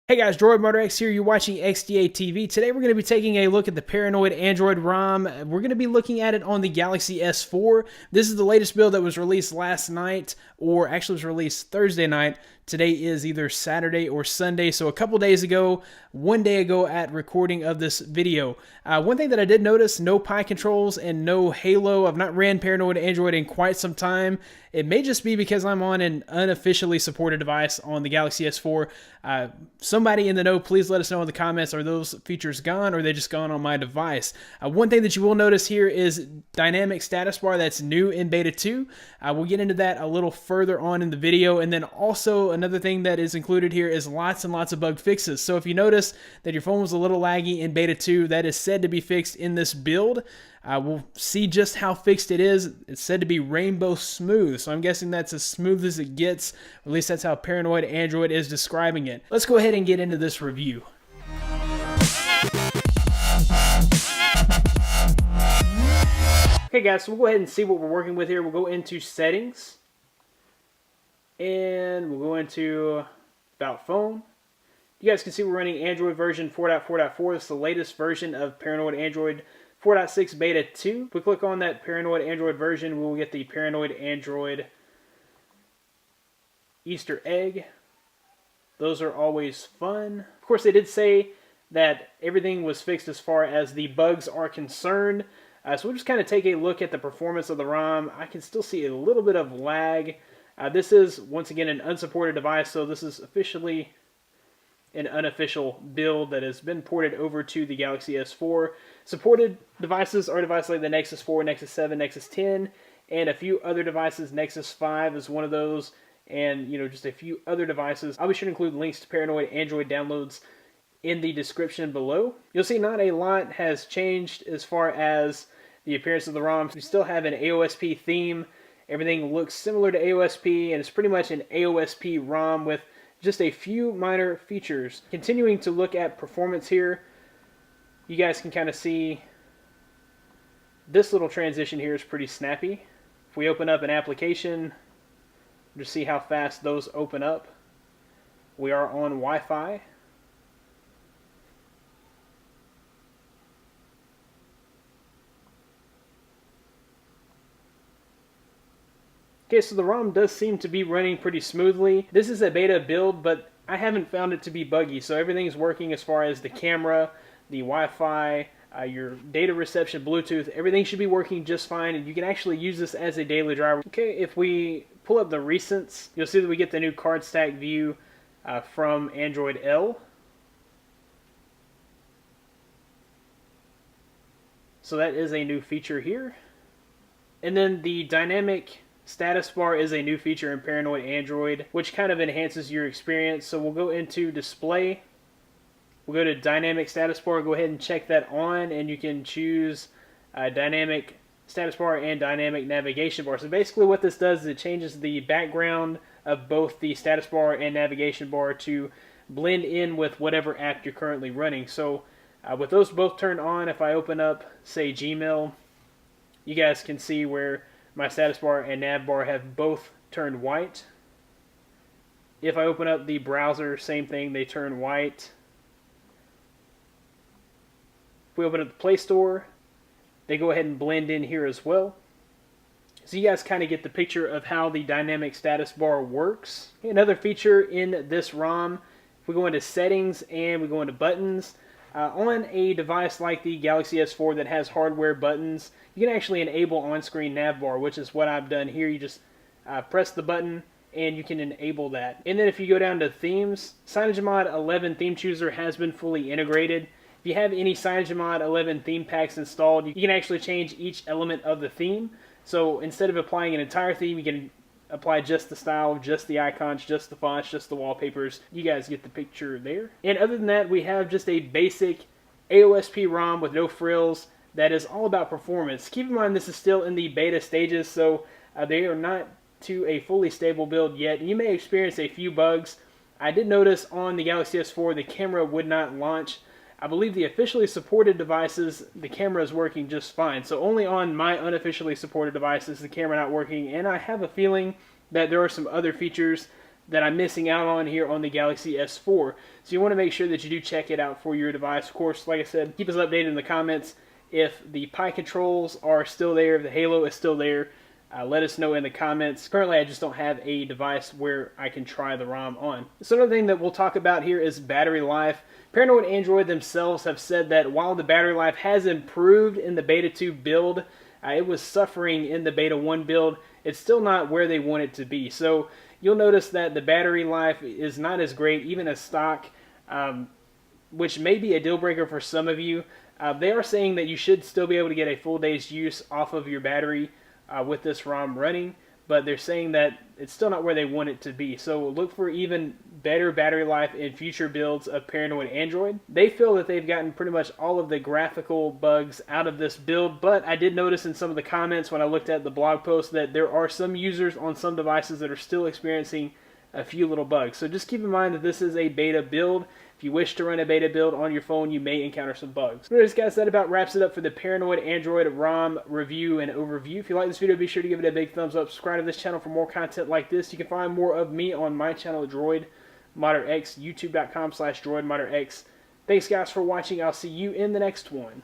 Hey guys, Droid Motor X here. You're watching XDA TV. Today we're going to be taking a look at the Paranoid Android ROM. We're going to be looking at it on the Galaxy S4. This is the latest build that was released last night, or actually was released Thursday night. Today is either Saturday or Sunday, so a couple days ago, one day ago at recording of this video. One thing that I did notice, no Pi controls and no Halo. I've not ran Paranoid Android in quite some time. It may just be because I'm on an unofficially supported device on the Galaxy S4. Somebody in the know, please let us know in the comments, are those features gone or are they just gone on my device? One thing that you will notice here is dynamic status bar that's new in beta 2. We'll get into that a little further on in the video. And then also another thing that is included here is lots and lots of bug fixes. So if you notice that your phone was a little laggy in beta 2, that is said to be fixed in this build. We'll see just how fixed it is. It's said to be rainbow smooth, so I'm guessing that's as smooth as it gets. At least that's how Paranoid Android is describing it. Let's go ahead and get into this review. Okay guys, so we'll go ahead and see what we're working with here. We'll go into settings, and we'll go into about phone. You guys can see we're running Android version 4.4.4. It's the latest version of Paranoid Android 4.6 beta 2. If we click on that Paranoid Android version, we'll get the Paranoid Android Easter egg. Those are always fun. Of course, they did say that everything was fixed as far as the bugs are concerned. So we'll just kind of take a look at the performance of the ROM. I can still see a little bit of lag. This is, once again, an unsupported device, so this is officially an unofficial build that has been ported over to the Galaxy S4. Supported devices are devices like the Nexus 4, Nexus 7, Nexus 10, and a few other devices. Nexus 5 is one of those, and just a few other devices. I'll be sure to include links to Paranoid Android downloads in the description below. You'll see not a lot has changed as far as the appearance of the ROM. We still have an AOSP theme. Everything looks similar to AOSP, and it's pretty much an AOSP ROM with just a few minor features. Continuing to look at performance here, you guys can kind of see this little transition here is pretty snappy. If we open up an application, just see how fast those open up. We are on Wi-Fi. Okay, so the ROM does seem to be running pretty smoothly. This is a beta build, but I haven't found it to be buggy, so everything's working as far as the camera, the Wi-Fi, your data reception, Bluetooth. Everything should be working just fine, and you can actually use this as a daily driver. Okay, if we pull up the recents, you'll see that we get the new card stack view from Android L. So that is a new feature here. And then the dynamic status bar is a new feature in Paranoid Android, which kind of enhances your experience. So we'll go into display. We'll go to dynamic status bar. Go ahead and check that on, and you can choose dynamic status bar and dynamic navigation bar. So basically what this does is it changes the background of both the status bar and navigation bar to blend in with whatever app you're currently running. So with those both turned on, if I open up, say, Gmail, you guys can see where my status bar and nav bar have both turned white. If I open up the browser, same thing, they turn white. If we open up the Play Store, they go ahead and blend in here as well. So you guys kind of get the picture of how the dynamic status bar works. Another feature in this ROM, if we go into settings and we go into buttons, on a device like the Galaxy S4 that has hardware buttons, you can actually enable on-screen navbar, which is what I've done here. You just press the button and you can enable that. And then if you go down to themes, CyanogenMod 11 theme chooser has been fully integrated. If you have any CyanogenMod 11 theme packs installed, you can actually change each element of the theme. So instead of applying an entire theme, you can apply just the style, just the icons, just the fonts, just the wallpapers. You guys get the picture there. And other than that, we have just a basic AOSP ROM with no frills that is all about performance. Keep in mind this is still in the beta stages, so they are not to a fully stable build yet. You may experience a few bugs. I did notice on the Galaxy S4 the camera would not launch. I believe the officially supported devices, the camera is working just fine. So only on my unofficially supported devices, the camera not working. And I have a feeling that there are some other features that I'm missing out on here on the Galaxy S4. So you want to make sure that you do check it out for your device. Of course, like I said, keep us updated in the comments if the Pi controls are still there, if the Halo is still there. Let us know in the comments. Currently, I just don't have a device where I can try the ROM on. So another thing that we'll talk about here is battery life. Paranoid Android themselves have said that while the battery life has improved in the Beta 2 build, it was suffering in the Beta 1 build. It's still not where they want it to be. So you'll notice that the battery life is not as great, even as stock, which may be a deal breaker for some of you. They are saying that you should still be able to get a full day's use off of your battery with this ROM running, but they're saying that it's still not where they want it to be. So look for even better battery life in future builds of Paranoid Android. They feel that they've gotten pretty much all of the graphical bugs out of this build, but I did notice in some of the comments when I looked at the blog post that there are some users on some devices that are still experiencing a few little bugs. So just keep in mind that this is a beta build. If you wish to run a beta build on your phone, you may encounter some bugs. Anyways, guys, that about wraps it up for the Paranoid Android ROM review and overview. If you like this video, be sure to give it a big thumbs up. Subscribe to this channel for more content like this. You can find more of me on my channel, DroidModderX, youtube.com/DroidModderX. Thanks, guys, for watching. I'll see you in the next one.